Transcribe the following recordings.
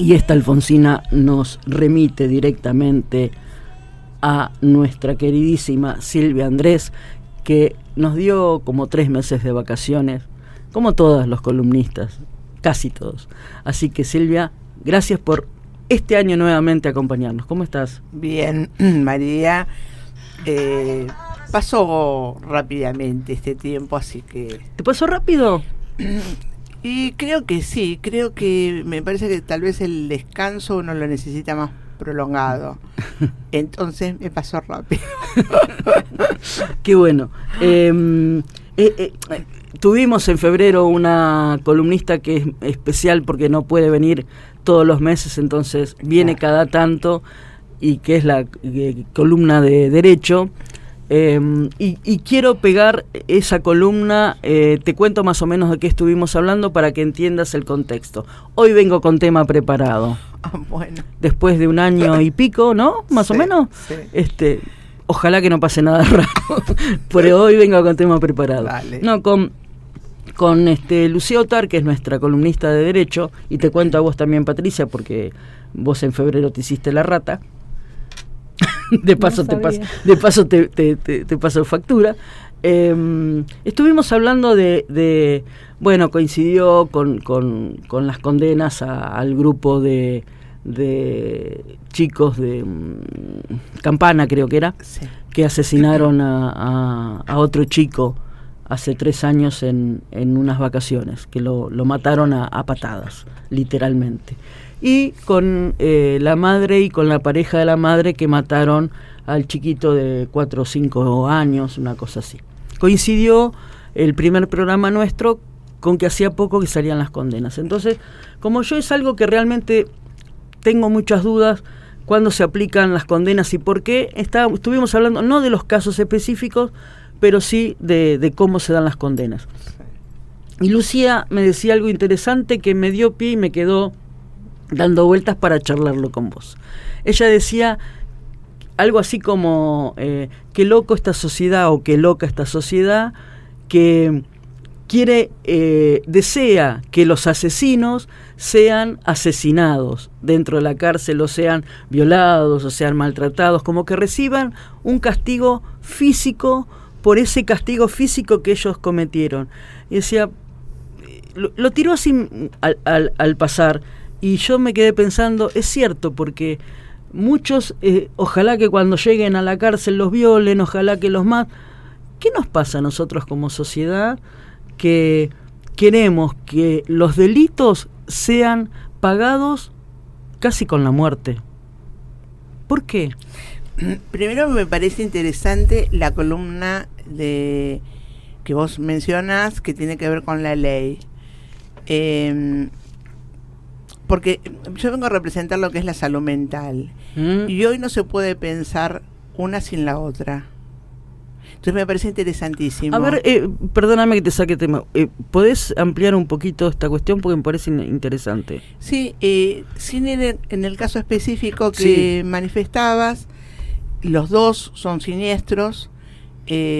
Y esta Alfonsina nos remite directamente a nuestra queridísima Silvia Andrés, que nos dio como 3 meses de vacaciones, como todos los columnistas, casi todos. Así que Silvia, gracias por este año nuevamente acompañarnos. ¿Cómo estás? Bien, María. Pasó rápidamente este tiempo, así que... ¿Te pasó rápido? Y creo que sí, creo que me parece que tal vez el descanso uno lo necesita más prolongado. Entonces me pasó rápido. Qué bueno. Tuvimos en febrero una columnista que es especial porque no puede venir todos los meses, entonces viene cada tanto, y que es la columna de Derecho. Y quiero pegar esa columna, te cuento más o menos de qué estuvimos hablando para que entiendas el contexto. Hoy vengo con tema preparado. Bueno. Después de 1 año y pico, ¿no? Más o menos. Sí. Ojalá que no pase nada raro, pero hoy vengo con tema preparado. Dale. No, con Lucía Otar, que es nuestra columnista de Derecho, y te cuento a vos también, Patricia, porque vos en febrero te hiciste la rata. De paso, No te paso factura. Estuvimos hablando de bueno, coincidió con las condenas al grupo de chicos de Campana, creo que era, Sí. que asesinaron a otro chico hace 3 años en unas vacaciones, que lo mataron a patadas, literalmente. Y con la madre y con la pareja de la madre que mataron al chiquito de 4 o 5 años, una cosa así. Coincidió el primer programa nuestro con que hacía poco que salían las condenas. Entonces, como yo es algo que realmente tengo muchas dudas cuándo se aplican las condenas y por qué, estuvimos hablando no de los casos específicos, pero sí de cómo se dan las condenas. Y Lucía me decía algo interesante que me dio pie y me quedó dando vueltas para charlarlo con vos. Ella decía algo así como qué loco esta sociedad, o qué loca esta sociedad que desea que los asesinos sean asesinados dentro de la cárcel, o sean violados, o sean maltratados, como que reciban un castigo físico por ese castigo físico que ellos cometieron. Y decía, lo tiró así al pasar, y yo me quedé pensando, es cierto, porque muchos, ojalá que cuando lleguen a la cárcel los violen, ojalá que los maten. ¿Qué nos pasa a nosotros como sociedad que queremos que los delitos sean pagados casi con la muerte? ¿Por qué? Primero me parece interesante la columna que vos mencionás, que tiene que ver con la ley. Porque yo vengo a representar lo que es la salud mental. Y hoy no se puede pensar una sin la otra. Entonces me parece interesantísimo. A ver, perdóname que te saque tema. ¿Podés ampliar un poquito esta cuestión? Porque me parece interesante. Sí, sin ir en el caso específico que manifestabas, los dos son siniestros,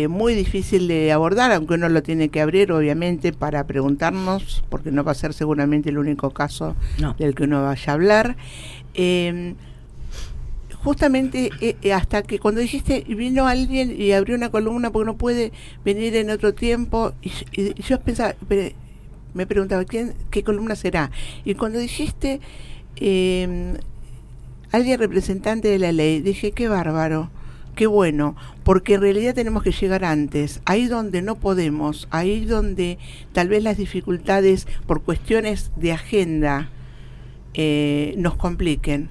muy difícil de abordar, aunque uno lo tiene que abrir, obviamente, para preguntarnos, porque no va a ser seguramente el único caso del que uno vaya a hablar. Justamente hasta que cuando dijiste, vino alguien y abrió una columna porque no puede venir en otro tiempo, y yo pensaba, me preguntaba, ¿qué columna será? Y cuando dijiste alguien representante de la ley, dije, qué bárbaro, qué bueno, porque en realidad tenemos que llegar antes, ahí donde no podemos, ahí donde tal vez las dificultades por cuestiones de agenda nos compliquen.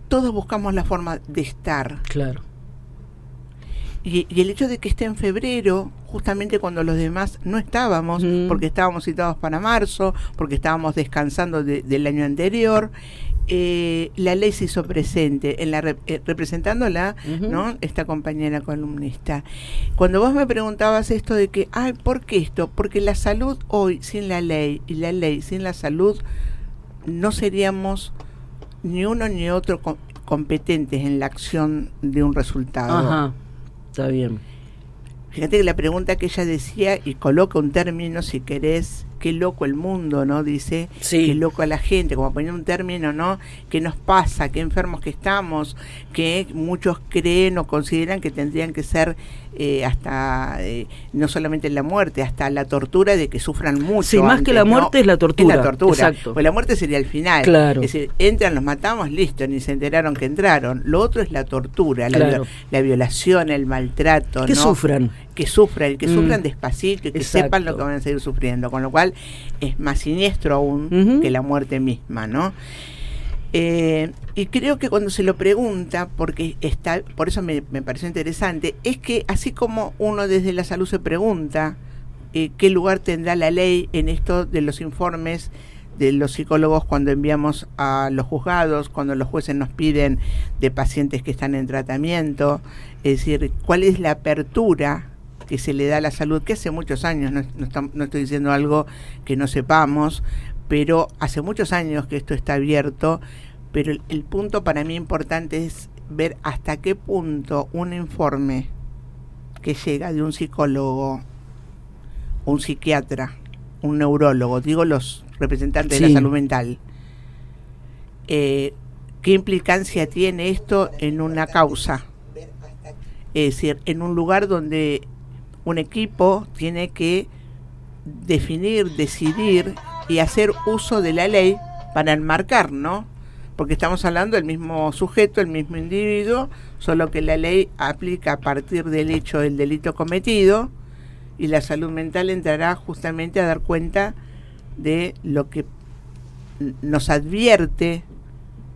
Todos buscamos la forma de estar. Claro. Y el hecho de que esté en febrero, justamente cuando los demás no estábamos, porque estábamos citados para marzo, porque estábamos descansando del año anterior, la ley se hizo presente en la representándola, ¿no? Esta compañera columnista. Cuando vos me preguntabas esto de que, ¿por qué esto? Porque la salud hoy sin la ley y la ley sin la salud, no seríamos ni uno ni otro competentes en la acción de un resultado. Ajá, está bien. Fíjate que la pregunta que ella decía, y coloca un término, si querés, qué loco el mundo, ¿no? Dice, sí. Qué loco a la gente, como poner un término, ¿no? ¿Qué nos pasa? ¿Qué enfermos que estamos? Que muchos creen o consideran que tendrían que ser hasta, no solamente la muerte, hasta la tortura de que sufran mucho. Sí, más antes, que la muerte, ¿no? Es la tortura. Es la tortura. Exacto. Pues la muerte sería el final. Claro. Es decir, entran, los matamos, listo, ni se enteraron que entraron. Lo otro es la tortura, claro. la violación, el maltrato. Que ¿no? sufran. Que sufran despacito y que exacto. sepan lo que van a seguir sufriendo. Con lo cual es más siniestro aún que la muerte misma, ¿no? Y creo que cuando se lo pregunta, porque está, por eso me pareció interesante, es que así como uno desde la salud se pregunta qué lugar tendrá la ley en esto de los informes de los psicólogos cuando enviamos a los juzgados, cuando los jueces nos piden de pacientes que están en tratamiento, es decir, cuál es la apertura que se le da a la salud, que hace muchos años, no estoy diciendo algo que no sepamos, pero hace muchos años que esto está abierto, pero el punto para mí importante es ver hasta qué punto un informe que llega de un psicólogo, un psiquiatra, un neurólogo, digo los representantes de la salud mental, qué implicancia tiene esto en una causa, es decir, en un lugar donde un equipo tiene que definir, decidir y hacer uso de la ley para enmarcar, ¿no? Porque estamos hablando del mismo sujeto, el mismo individuo, solo que la ley aplica a partir del hecho del delito cometido y la salud mental entrará justamente a dar cuenta de lo que nos advierte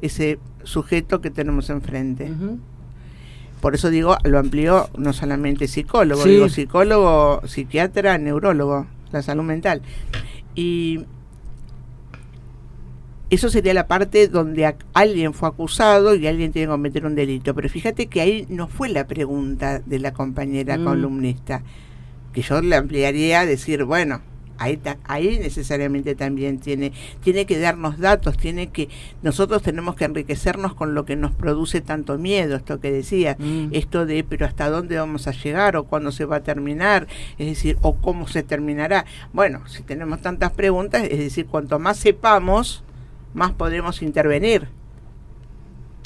ese sujeto que tenemos enfrente. Por eso digo, lo amplió no solamente psicólogo, digo psicólogo, psiquiatra, neurólogo, la salud mental. Y eso sería la parte donde alguien fue acusado y alguien tiene que cometer un delito. Pero fíjate que ahí no fue la pregunta de la compañera columnista, que yo le ampliaría a decir, bueno, ahí necesariamente también tiene que darnos datos, nosotros tenemos que enriquecernos con lo que nos produce tanto miedo, esto que decía, esto de pero hasta dónde vamos a llegar o cuándo se va a terminar, es decir, o cómo se terminará. Bueno, si tenemos tantas preguntas, es decir, cuanto más sepamos, más podremos intervenir.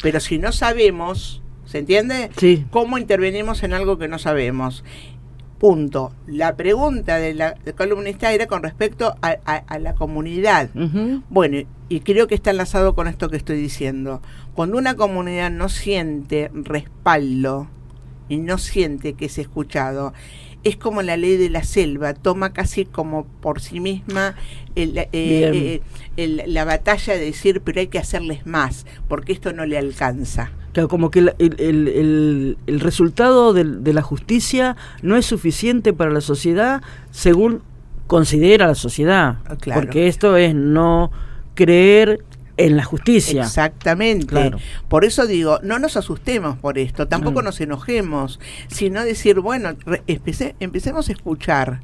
Pero si no sabemos, ¿se entiende? Sí. ¿Cómo intervenimos en algo que no sabemos? Punto. La pregunta de la columnista era con respecto a la comunidad. Bueno, y creo que está enlazado con esto que estoy diciendo. Cuando una comunidad no siente respaldo y no siente que es escuchado, es como la ley de la selva, toma casi como por sí misma la batalla de decir, pero hay que hacerles más, porque esto no le alcanza. Claro, como que el resultado de la justicia no es suficiente para la sociedad según considera la sociedad. Claro. Porque esto es no creer en la justicia. Exactamente. Claro. Por eso digo, no nos asustemos por esto, tampoco nos enojemos, sino decir, bueno, empecemos a escuchar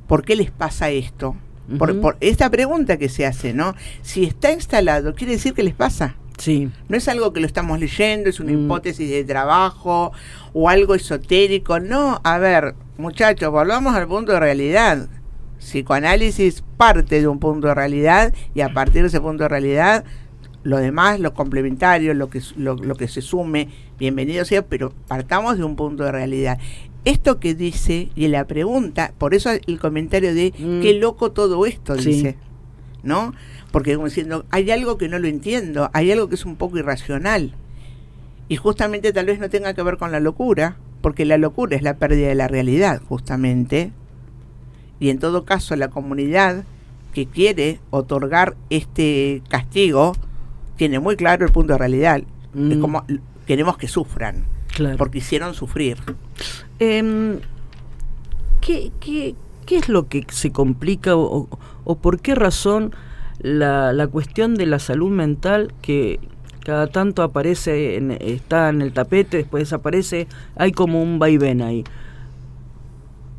por qué les pasa esto. Por esta pregunta que se hace, ¿no? Si está instalado, ¿quiere decir que les pasa? Sí. No es algo que lo estamos leyendo, es una hipótesis de trabajo o algo esotérico. No, a ver, muchachos, volvamos al punto de realidad. Psicoanálisis parte de un punto de realidad y a partir de ese punto de realidad, lo demás, lo complementario, lo que se sume, bienvenido sea, pero partamos de un punto de realidad. Esto que dice y la pregunta, por eso el comentario de qué loco todo esto, dice, ¿no? Porque como diciendo, hay algo que no lo entiendo, hay algo que es un poco irracional. Y justamente tal vez no tenga que ver con la locura, porque la locura es la pérdida de la realidad, justamente. Y en todo caso, la comunidad que quiere otorgar este castigo tiene muy claro el punto de realidad. Es como queremos que sufran, porque hicieron sufrir. ¿Qué es lo que se complica o por qué razón la cuestión de la salud mental que cada tanto aparece, está en el tapete, después desaparece, hay como un vaivén ahí?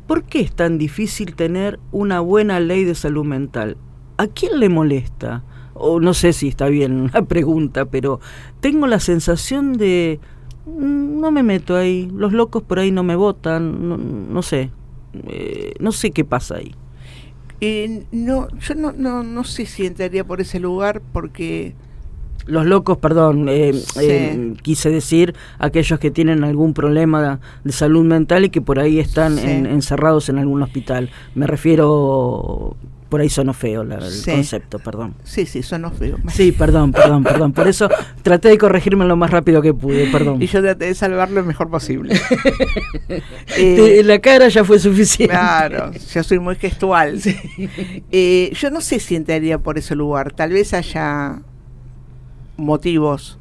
¿Por qué es tan difícil tener una buena ley de salud mental? ¿A quién le molesta? O no sé si está bien la pregunta, pero tengo la sensación de no me meto ahí, los locos por ahí no me votan, no sé, no sé qué pasa ahí. No, yo no sé si entraría por ese lugar porque... Los locos, perdón, Sí. quise decir aquellos que tienen algún problema de salud mental y que por ahí están Sí. encerrados en algún hospital. Me refiero, por ahí sonó feo el Sí. concepto, perdón. Sí, sonó feo. Sí, perdón. Por eso traté de corregirme lo más rápido que pude, perdón. Y yo traté de salvarlo lo mejor posible. La cara ya fue suficiente. Claro, yo soy muy gestual. Sí. Yo no sé si entraría por ese lugar. Tal vez haya motivos,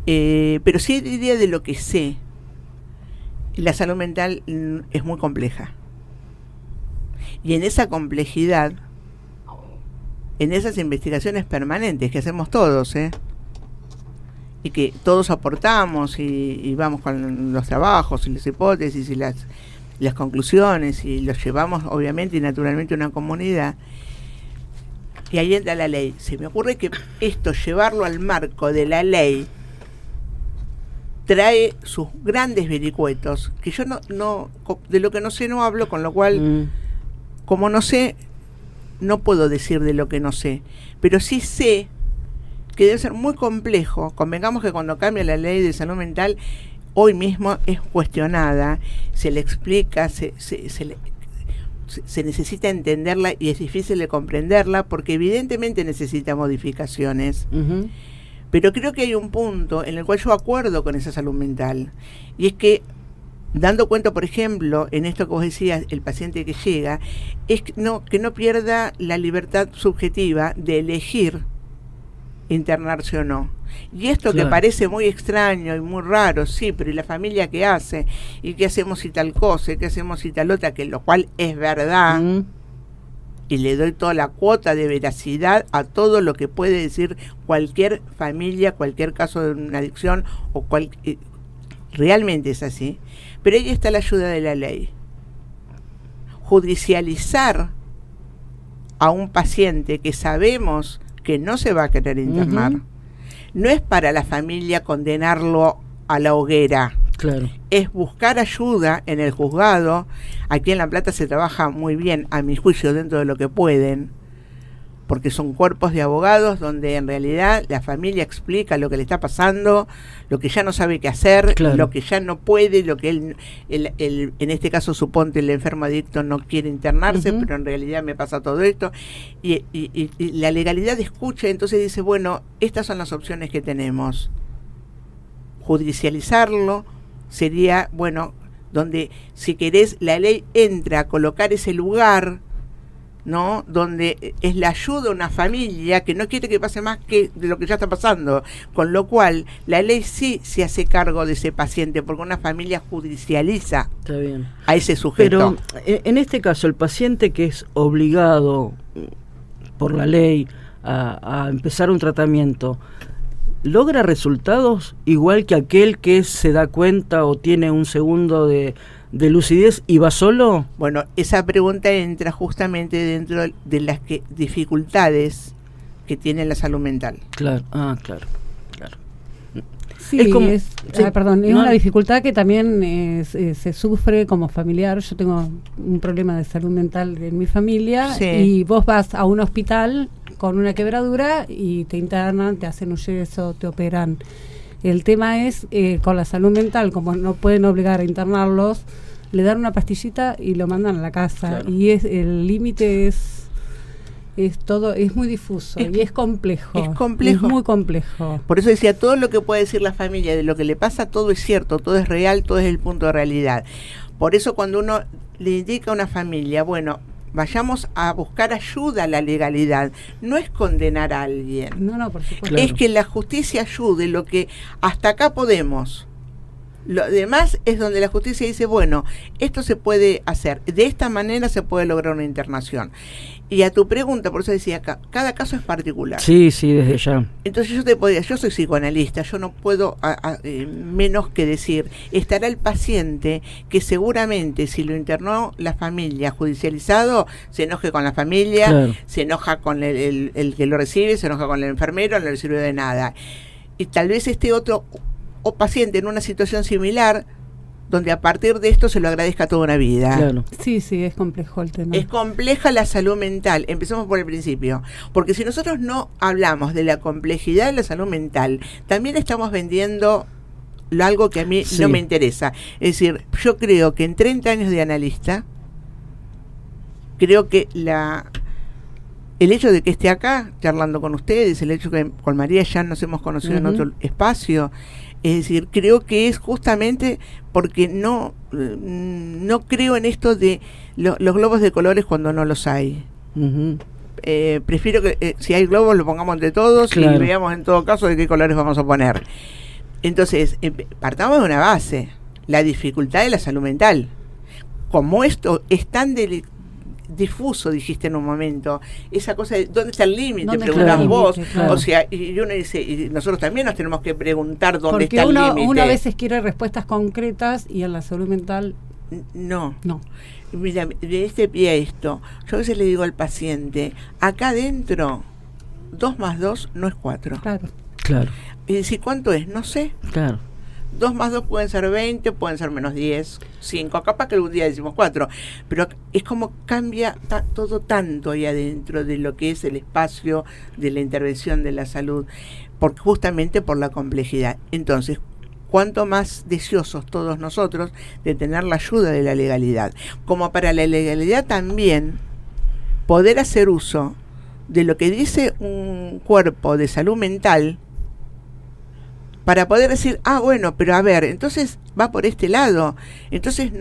pero sí diría de lo que sé. La salud mental es muy compleja. Y en esa complejidad, en esas investigaciones permanentes que hacemos todos, y que todos aportamos y vamos con los trabajos y las hipótesis y las conclusiones y los llevamos obviamente y naturalmente a una comunidad, y ahí entra la ley. Se me ocurre que esto, llevarlo al marco de la ley, trae sus grandes vericuetos, que yo no de lo que no sé no hablo, con lo cual, como no sé, no puedo decir de lo que no sé, pero sí sé que debe ser muy complejo. Convengamos que cuando cambia la ley de salud mental, hoy mismo es cuestionada, se le explica, se necesita entenderla y es difícil de comprenderla porque evidentemente necesita modificaciones. Uh-huh. Pero creo que hay un punto en el cual yo acuerdo con esa salud mental, y es que, dando cuenta, por ejemplo, en esto que vos decías, el paciente que llega, es que no pierda la libertad subjetiva de elegir internarse o no. Y esto Claro. que parece muy extraño y muy raro, sí, pero ¿y la familia qué hace? ¿Y qué hacemos si tal cosa? ¿Y qué hacemos si tal otra? Que lo cual es verdad. Y le doy toda la cuota de veracidad a todo lo que puede decir cualquier familia, cualquier caso de una adicción, o realmente es así. Pero ahí está la ayuda de la ley. Judicializar a un paciente que sabemos que no se va a querer internar, Uh-huh. no es para la familia condenarlo a la hoguera. Claro. Es buscar ayuda en el juzgado. Aquí en La Plata se trabaja muy bien, a mi juicio, dentro de lo que pueden, porque son cuerpos de abogados donde en realidad la familia explica lo que le está pasando, lo que ya no sabe qué hacer, Claro. lo que ya no puede, lo que él en este caso suponte el enfermo adicto no quiere internarse, Uh-huh. pero en realidad me pasa todo esto, y la legalidad escucha, entonces dice, bueno, estas son las opciones que tenemos. Judicializarlo sería, bueno, donde, si querés, la ley entra a colocar ese lugar, ¿no? Donde es la ayuda a una familia que no quiere que pase más que de lo que ya está pasando, con lo cual la ley sí se hace cargo de ese paciente, porque una familia judicializa Está bien. a ese sujeto. Pero en este caso, el paciente que es obligado por la ley a empezar un tratamiento, ¿logra resultados igual que aquel que se da cuenta o tiene un segundo de lucidez y va solo? Bueno, esa pregunta entra justamente dentro de las dificultades que tiene la salud mental. Claro, claro. Sí, Es como- es sí, es no- una dificultad que también se sufre como familiar. Yo tengo un problema de salud mental en mi familia, Sí. y vos vas a un hospital con una quebradura y te internan, te hacen un yeso, te operan. El tema es, con la salud mental, como no pueden obligar a internarlos, le dan una pastillita y lo mandan a la casa. Claro. Y el límite es todo, es muy difuso y es complejo. Es complejo. Es muy complejo. Por eso decía, todo lo que puede decir la familia de lo que le pasa, todo es cierto, todo es real, todo es el punto de realidad. Por eso cuando uno le indica a una familia, bueno, vayamos a buscar ayuda a la legalidad, no es condenar a alguien, No, por supuesto. Claro. es que la justicia ayude, lo que hasta acá podemos. Lo demás es donde la justicia dice, bueno, esto se puede hacer, de esta manera se puede lograr una internación. Y a tu pregunta, por eso decía, cada caso es particular. Sí, desde ya. Entonces yo soy psicoanalista, yo no puedo menos que decir, estará el paciente que seguramente si lo internó la familia judicializado, se enoje con la familia, Claro. se enoja con el que lo recibe, se enoja con el enfermero, no le sirve de nada. Y tal vez este otro o paciente en una situación similar donde a partir de esto se lo agradezca toda una vida. Claro. Sí, es complejo el tema. Es compleja la salud mental. Empecemos por el principio. Porque si nosotros no hablamos de la complejidad de la salud mental, también estamos vendiendo algo que a mí no me interesa. Es decir, yo creo que en 30 años de analista, creo que el hecho de que esté acá charlando con ustedes, el hecho que con María ya nos hemos conocido en otro espacio, es decir, creo que es justamente porque no creo en esto de los globos de colores cuando no los hay. Prefiero que si hay globos lo pongamos entre todos, claro, y veamos en todo caso de qué colores vamos a poner. Entonces, partamos de una base, la dificultad de la salud mental. Como esto es tan difuso, dijiste en un momento, esa cosa de ¿dónde está el límite? Preguntás vos, claro. O sea, y uno dice, y nosotros también nos tenemos que preguntar dónde está el límite. Uno a veces quiere respuestas concretas y en la salud mental no. Mira, de este pie a esto, yo a veces le digo al paciente, acá adentro 2 más 2 no es 4. Claro. Y decir, ¿cuánto es? No sé. Claro. 2 más 2 pueden ser 20, pueden ser menos 10, 5, capaz que algún día decimos 4, pero es como cambia todo tanto ahí adentro de lo que es el espacio de la intervención de la salud, justamente por la complejidad. Entonces, cuanto más deseosos todos nosotros de tener la ayuda de la legalidad, como para la legalidad también poder hacer uso de lo que dice un cuerpo de salud mental, para poder decir, bueno, pero a ver, entonces va por este lado, entonces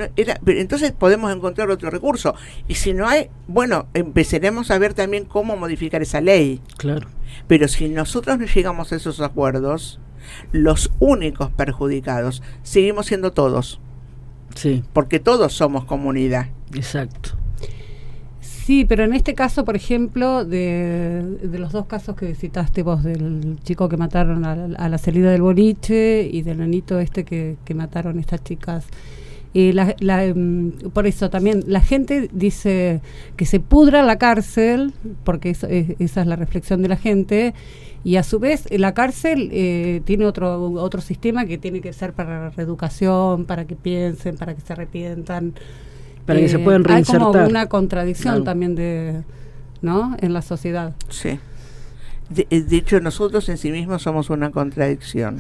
entonces podemos encontrar otro recurso, y si no hay, bueno, empezaremos a ver también cómo modificar esa ley. Claro. Pero si nosotros no llegamos a esos acuerdos, los únicos perjudicados seguimos siendo todos. Sí. Porque todos somos comunidad. Exacto. Sí, pero en este caso, por ejemplo, de los 2 casos que citaste vos, del chico que mataron a la salida del boliche y del nenito que mataron estas chicas, por eso también la gente dice que se pudra la cárcel, porque esa es la reflexión de la gente, y a su vez la cárcel tiene otro sistema que tiene que ser para la reeducación, para que piensen, para que se arrepientan. Para que se puedan reinsertar. Hay como una contradicción también en la sociedad. Sí. De hecho, nosotros en sí mismos somos una contradicción.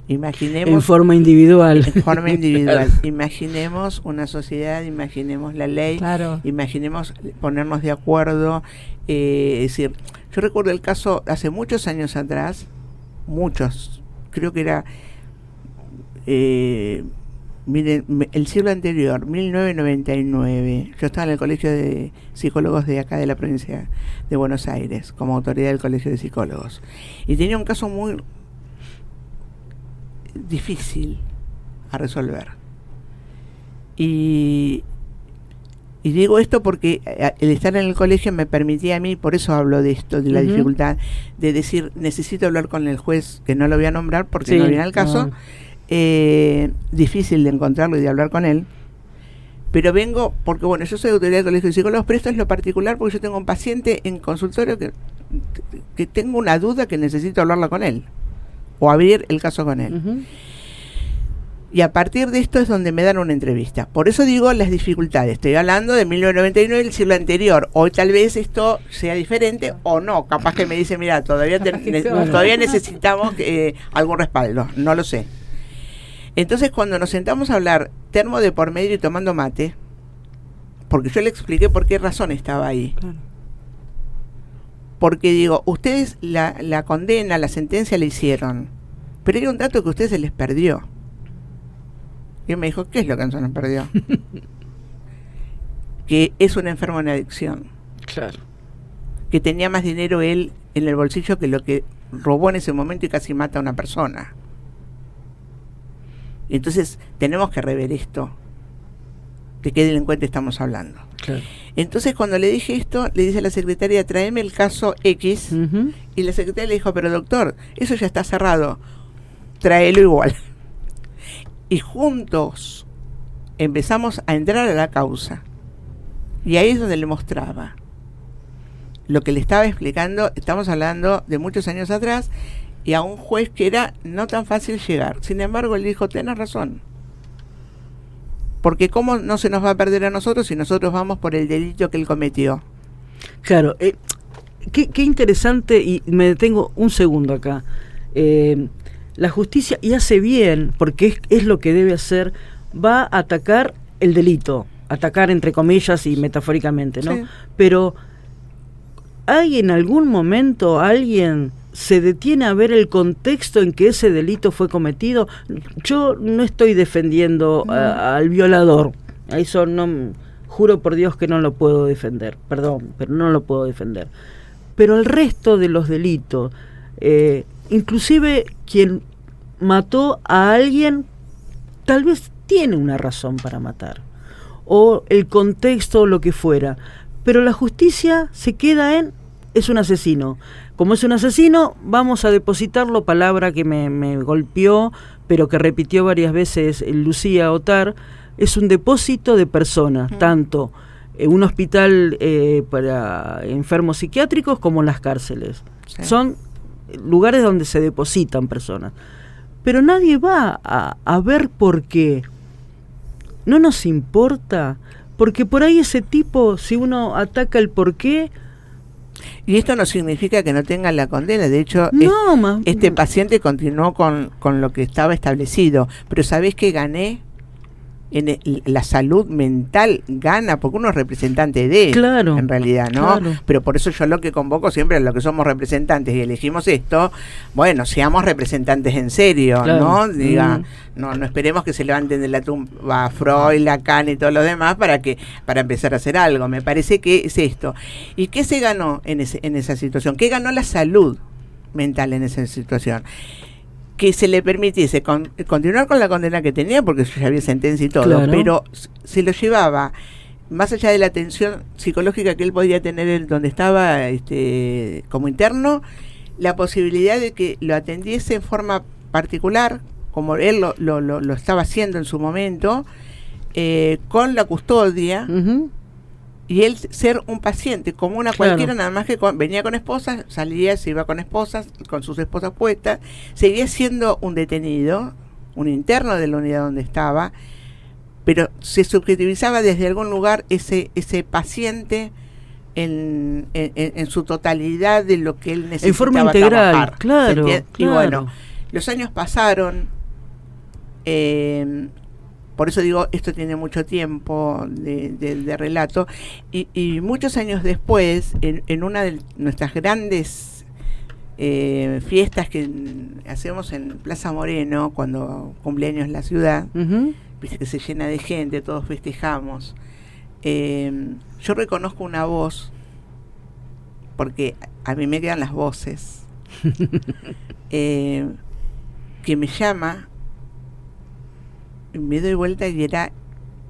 Imaginemos... En forma individual. Imaginemos una sociedad, imaginemos la ley, claro, imaginemos ponernos de acuerdo. Es decir, yo recuerdo el caso hace muchos años atrás, creo que era... miren, el siglo anterior, 1999, yo estaba en el Colegio de Psicólogos de acá de la provincia de Buenos Aires, como autoridad del Colegio de Psicólogos. Y tenía un caso muy difícil a resolver. Y digo esto porque el estar en el colegio me permitía a mí, por eso hablo de esto, de la dificultad, de decir, necesito hablar con el juez, que no lo voy a nombrar porque no viene al caso. Difícil de encontrarlo y de hablar con él, pero vengo porque yo soy autoridad del Colegio de Psicólogos, pero esto es lo particular porque yo tengo un paciente en consultorio que tengo una duda que necesito hablarla con él o abrir el caso con él, y a partir de esto es donde me dan una entrevista. Por eso digo las dificultades, estoy hablando de 1999, el siglo anterior. Hoy tal vez esto sea diferente o no, capaz que me dice, mira, todavía necesitamos algún respaldo, no lo sé. Entonces, cuando nos sentamos a hablar termo de por medio y tomando mate, porque yo le expliqué por qué razón estaba ahí. Claro. Porque digo, ustedes la condena, la sentencia la hicieron, pero hay un dato que a ustedes se les perdió. Y él me dijo, ¿qué es lo que se nos perdió? Que es un enfermo en adicción. Claro. Que tenía más dinero él en el bolsillo que lo que robó en ese momento y casi mata a una persona. Entonces tenemos que rever esto, de qué delincuente estamos hablando. Claro. Entonces cuando le dije esto, le dice a la secretaria, tráeme el caso X, y la secretaria le dijo, pero doctor, eso ya está cerrado, tráelo igual. Y juntos empezamos a entrar a la causa, y ahí es donde le mostraba lo que le estaba explicando. Estamos hablando de muchos años atrás, y a un juez que era no tan fácil llegar. Sin embargo, él dijo, tenés razón. porque cómo no se nos va a perder a nosotros si nosotros vamos por el delito que él cometió. Claro, qué interesante, y me detengo un segundo acá. La justicia, y hace bien, porque es lo que debe hacer, va a atacar el delito, atacar entre comillas y metafóricamente, ¿no? Sí. Pero ¿hay en algún momento alguien se detiene a ver el contexto en que ese delito fue cometido? Yo no estoy defendiendo al violador, a eso no, juro por Dios que no lo puedo defender, perdón, pero no lo puedo defender. Pero el resto de los delitos, inclusive quien mató a alguien, tal vez tiene una razón para matar, o el contexto o lo que fuera, pero la justicia se queda en, es un asesino. Como es un asesino, vamos a depositarlo, palabra que me golpeó, pero que repitió varias veces Lucía Otar, es un depósito de personas, tanto un hospital para enfermos psiquiátricos como las cárceles. Sí. Son lugares donde se depositan personas. Pero nadie va a ver por qué. No nos importa, porque por ahí ese tipo, si uno ataca el por qué... Y esto no significa que no tenga la condena. De hecho, este paciente continuó con lo que estaba establecido. Pero ¿sabés qué gané? La salud mental gana porque uno es representante de él, claro, en realidad, ¿no? Claro. Pero por eso yo lo que convoco siempre a los que somos representantes y elegimos esto, bueno, seamos representantes en serio, claro, ¿no? Diga, no esperemos que se levanten de la tumba Freud, Lacan y todo lo demás para empezar a hacer algo. Me parece que es esto. ¿Y qué se ganó en esa situación? ¿Qué ganó la salud mental en esa situación? Que se le permitiese continuar con la condena que tenía, porque ya había sentencia y todo, claro, pero se lo llevaba, más allá de la atención psicológica que él podía tener donde estaba como interno, la posibilidad de que lo atendiese en forma particular, como él lo estaba haciendo en su momento, con la custodia, y él ser un paciente como una cualquiera, nada más que venía con esposas, salía, se iba con esposas, con sus esposas puestas, seguía siendo un detenido, un interno de la unidad donde estaba, pero se subjetivizaba desde algún lugar ese paciente en su totalidad de lo que él necesitaba en forma integral, trabajar, claro. Y bueno, los años pasaron, por eso digo, esto tiene mucho tiempo de relato, y muchos años después, en una de nuestras grandes fiestas que hacemos en Plaza Moreno, cuando cumpleaños la ciudad, viste que se llena de gente, todos festejamos, yo reconozco una voz, porque a mí me quedan las voces, que me llama, me doy vuelta y era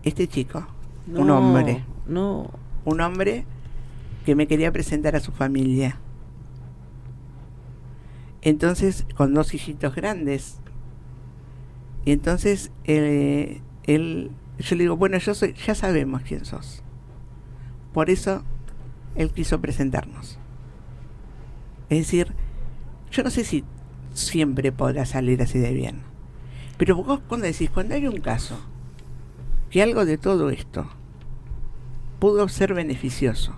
este chico, un hombre que me quería presentar a su familia. Entonces, con 2 hijitos grandes, y entonces yo le digo, bueno, ya sabemos quién sos, por eso él quiso presentarnos. Es decir, yo no sé si siempre podrá salir así de bien, pero vos cuando decís, cuando hay un caso que algo de todo esto pudo ser beneficioso,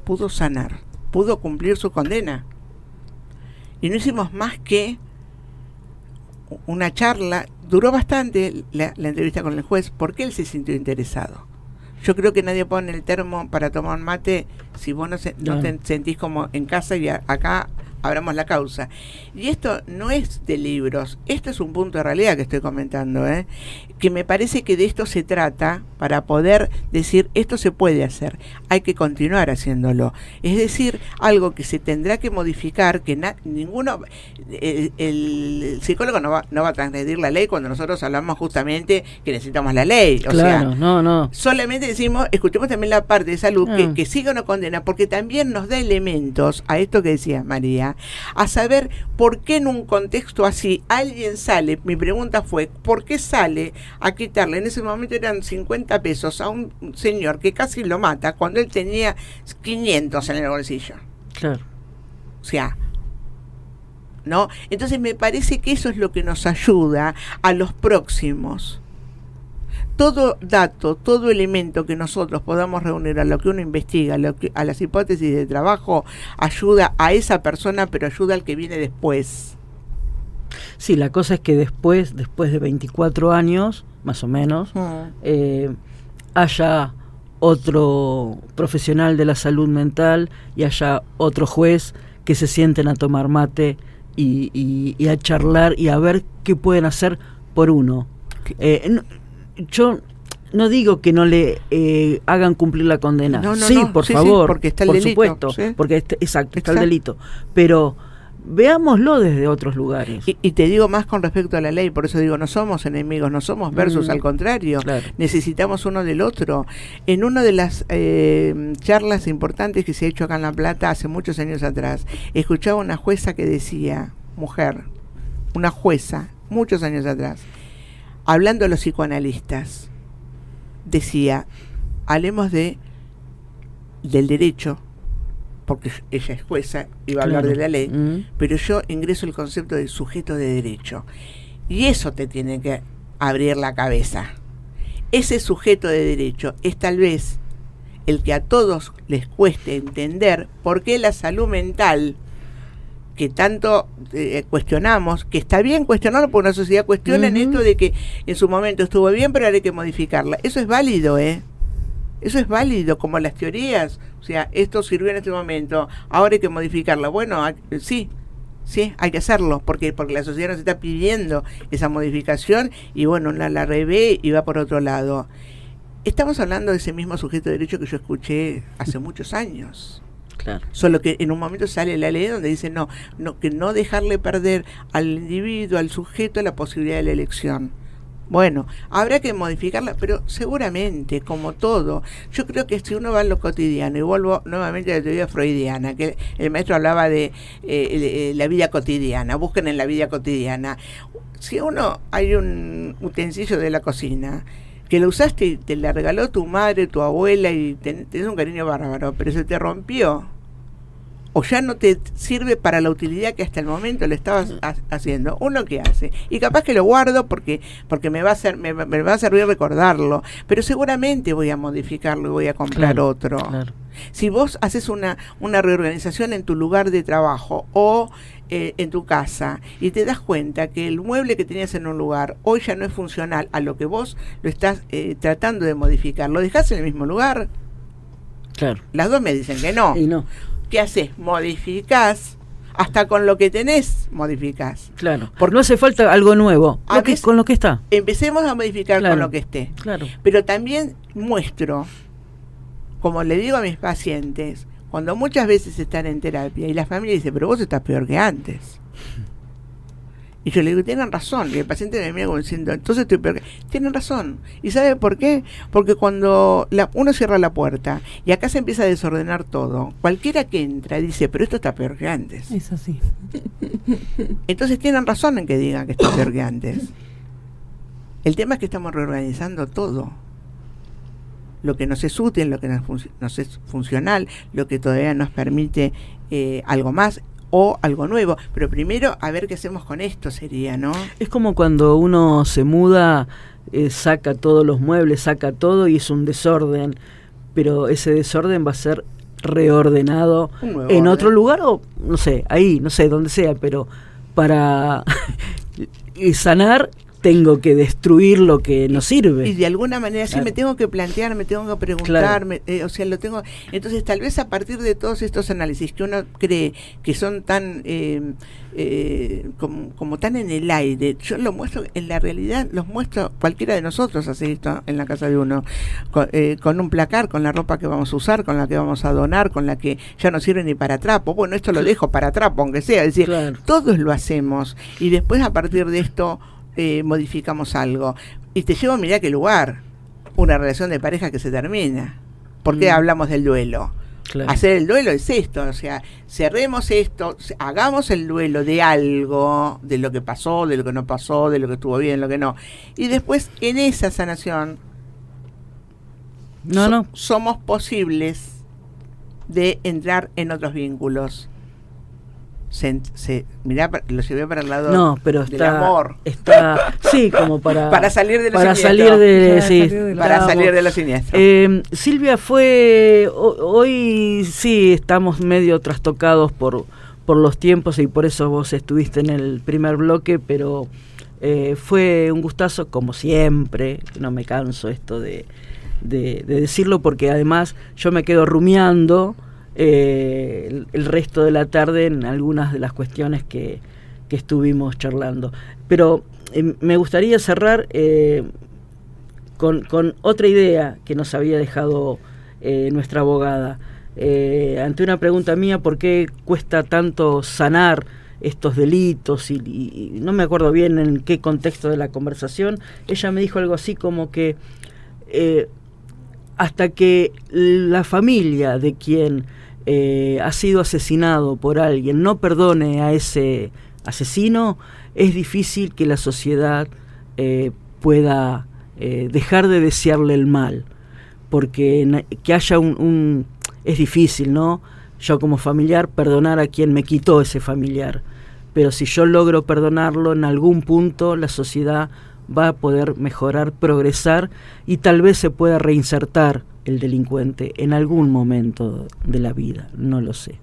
pudo sanar, pudo cumplir su condena, y no hicimos más que una charla, duró bastante la entrevista con el juez, porque él se sintió interesado. Yo creo que nadie pone el termo para tomar mate si vos no te sentís como en casa, y acá abramos la causa. Y esto no es de libros, esto es un punto de realidad que estoy comentando, que me parece que de esto se trata, para poder decir, esto se puede hacer, hay que continuar haciéndolo. Es decir, algo que se tendrá que modificar, que ninguno, el psicólogo no va a transgredir la ley cuando nosotros hablamos justamente que necesitamos la ley. O claro, sea, solamente decimos, escuchemos también la parte de salud, que siga una condena, porque también nos da elementos a esto que decía María, a saber por qué en un contexto así alguien sale. Mi pregunta fue, ¿por qué sale a quitarle? En ese momento eran 50 pesos a un señor que casi lo mata cuando él tenía 500 en el bolsillo. Claro. O sea, ¿no? Entonces me parece que eso es lo que nos ayuda a los próximos. todo dato, todo elemento que nosotros podamos reunir a lo que uno investiga, a las hipótesis de trabajo, ayuda a esa persona, pero ayuda al que viene después. Sí, la cosa es que después de 24 años, más o menos, haya otro profesional de la salud mental y haya otro juez que se sienten a tomar mate y a charlar y a ver qué pueden hacer por uno. Yo no digo que no le hagan cumplir la condena. Por favor, porque está el por delito, supuesto, porque está el delito. Pero veámoslo desde otros lugares. Y te digo más con respecto a la ley, por eso digo, no somos enemigos, no somos versus, al contrario, claro. Necesitamos uno del otro. En una de las charlas importantes que se ha hecho acá en La Plata hace muchos años atrás, escuchaba una jueza que decía, mujer, una jueza, muchos años atrás, hablando a los psicoanalistas, decía, hablemos del derecho, porque ella es jueza y va a hablar de la ley, pero yo ingreso el concepto de sujeto de derecho. Y eso te tiene que abrir la cabeza. Ese sujeto de derecho es tal vez el que a todos les cueste entender por qué la salud mental, que tanto cuestionamos, que está bien cuestionarlo porque una sociedad cuestiona en esto de que en su momento estuvo bien, pero ahora hay que modificarla. Eso es válido, Eso es válido, como las teorías. O sea, esto sirvió en este momento, ahora hay que modificarla. Bueno, sí, hay que hacerlo, porque la sociedad nos está pidiendo esa modificación y bueno, la revé y va por otro lado. Estamos hablando de ese mismo sujeto de derecho que yo escuché hace muchos años. Claro. Solo que en un momento sale la ley donde dice que no dejarle perder al individuo, al sujeto, la posibilidad de la elección. Bueno, habrá que modificarla, pero seguramente, como todo, yo creo que si uno va a lo cotidiano, y vuelvo nuevamente a la teoría freudiana, que el maestro hablaba de la vida cotidiana, busquen en la vida cotidiana. Si hay un utensilio de la cocina, que lo usaste y te la regaló tu madre, tu abuela, y tenés un cariño bárbaro, pero se te rompió, o ya no te sirve para la utilidad que hasta el momento le estabas haciendo, ¿uno qué hace? Y capaz que lo guardo porque me va a servir recordarlo, pero seguramente voy a modificarlo y voy a comprar otro. Claro. Si vos haces una reorganización en tu lugar de trabajo o en tu casa y te das cuenta que el mueble que tenías en un lugar hoy ya no es funcional a lo que vos lo estás tratando de modificar, ¿lo dejás en el mismo lugar? Claro. Las dos me dicen que no. Y no. ¿Qué haces? Modificás, hasta con lo que tenés, modificás. Claro, porque no hace falta algo nuevo, con lo que está. Empecemos a modificar con lo que esté. Claro. Pero también muestro, como le digo a mis pacientes, cuando muchas veces están en terapia y la familia dice, pero vos estás peor que antes. Y yo le digo, tienen razón. Y el paciente me mira como diciendo, entonces estoy peor que... Tienen razón. ¿Y sabe por qué? Porque cuando uno cierra la puerta y acá se empieza a desordenar todo, cualquiera que entra dice, pero esto está peor que antes. Eso sí. Entonces tienen razón en que digan que está peor que antes. El tema es que estamos reorganizando todo. Lo que nos es útil, lo que nos es funcional, lo que todavía nos permite algo más o algo nuevo, pero primero a ver qué hacemos con esto sería, ¿no? Es como cuando uno se muda, saca todos los muebles, saca todo y es un desorden, pero ese desorden va a ser reordenado en otro lugar o no sé, ahí, no sé, donde sea, pero para sanar tengo que destruir lo que no sirve. Y de alguna manera sí me tengo que plantear, me tengo que preguntar, o sea, lo tengo. Entonces, tal vez a partir de todos estos análisis que uno cree que son tan como tan en el aire, yo lo muestro en la realidad, los muestro, cualquiera de nosotros hace esto en la casa de uno, con un placar, con la ropa que vamos a usar, con la que vamos a donar, con la que ya no sirve ni para trapo. Bueno, esto lo dejo para trapo, aunque sea. Es decir, todos lo hacemos y después a partir de esto modificamos algo. Y te llevo a mirar qué lugar, una relación de pareja que se termina. ¿Por qué hablamos del duelo? Claro. Hacer el duelo es esto, o sea, cerremos esto, hagamos el duelo de algo, de lo que pasó, de lo que no pasó, de lo que estuvo bien, lo que no. Y después en esa sanación somos posibles de entrar en otros vínculos. mirá, lo llevé para el lado no, pero del amor. Está, sí, como para salir de lo para siniestro. salir de, Sí, sí, Para salir de lo siniestro. Silvia hoy sí estamos medio trastocados por los tiempos y por eso vos estuviste en el primer bloque, pero fue un gustazo como siempre, no me canso esto de decirlo, porque además yo me quedo rumiando el resto de la tarde en algunas de las cuestiones que estuvimos charlando. Pero me gustaría cerrar con otra idea que nos había dejado nuestra abogada. Ante una pregunta mía, ¿por qué cuesta tanto sanar estos delitos? Y no me acuerdo bien en qué contexto de la conversación, ella me dijo algo así como que hasta que la familia de quien ha sido asesinado por alguien no perdone a ese asesino, es difícil que la sociedad pueda dejar de desearle el mal, porque que haya es difícil, ¿no? Yo como familiar perdonar a quien me quitó ese familiar, pero si yo logro perdonarlo, en algún punto la sociedad va a poder mejorar, progresar, y tal vez se pueda reinsertar el delincuente en algún momento de la vida, no lo sé.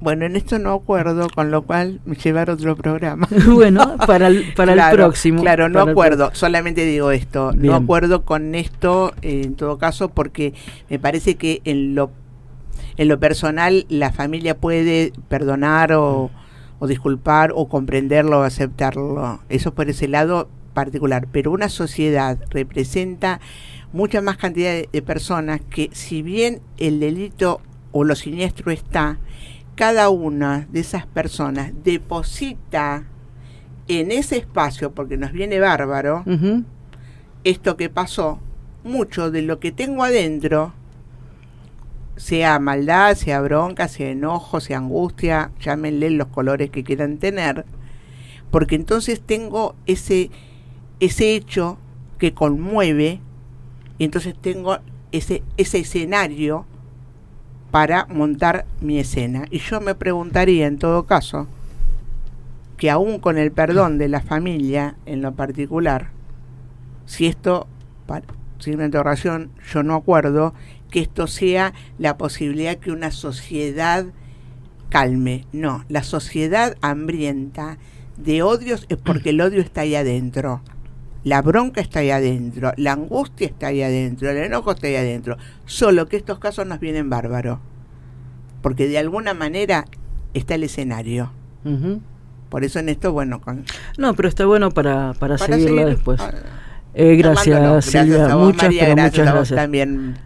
Bueno, en esto no acuerdo, con lo cual me llevar otro programa. Bueno, para el próximo. Claro, no acuerdo, solamente digo esto, bien. No acuerdo con esto en todo caso, porque me parece que en lo personal la familia puede perdonar o disculpar o comprenderlo o aceptarlo, eso por ese lado particular, pero una sociedad representa mucha más cantidad de personas que, si bien el delito o lo siniestro está, cada una de esas personas deposita en ese espacio, porque nos viene bárbaro, esto que pasó, mucho de lo que tengo adentro, sea maldad, sea bronca, sea enojo, sea angustia, llámenle los colores que quieran tener, porque entonces tengo ese hecho que conmueve, y entonces tengo ese escenario para montar mi escena. Y yo me preguntaría, en todo caso, que aún con el perdón de la familia en lo particular, si esto, sin una interrogación, yo no acuerdo que esto sea la posibilidad que una sociedad calme. No, la sociedad hambrienta de odios es porque el odio está ahí adentro. La bronca está ahí adentro, la angustia está ahí adentro, el enojo está ahí adentro. Solo que estos casos nos vienen bárbaros, porque de alguna manera está el escenario. Por eso en esto, bueno... No, pero está bueno para seguirla después. Gracias, Silvia. Gracias a vos, muchas, María, pero gracias muchas a vos gracias. también.